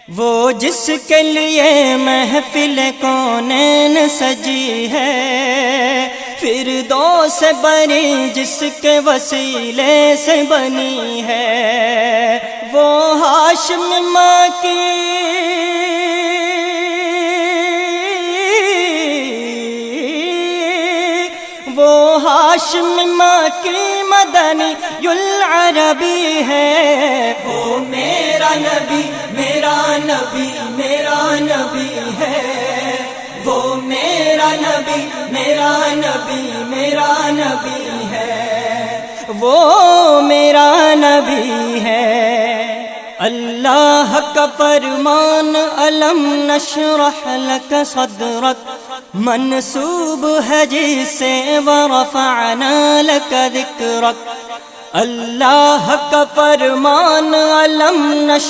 وہ جس کے لیے محفل کونین سجی ہے، فردوس بری جس کے وسیلے سے بنی ہے، وہ ہاشم ماں کی مدنی العربی ہے، وہ میرا نبی میرا نبی میرا نبی ہے، وہ میرا نبی میرا نبی میرا نبی ہے، وہ میرا نبی ہے۔ اللہ کا فرمان الم نشرح لک صدرک منسوب ہے جسے ورفعنا لک ذکرک۔ اللہ کا فرمان الم نشرح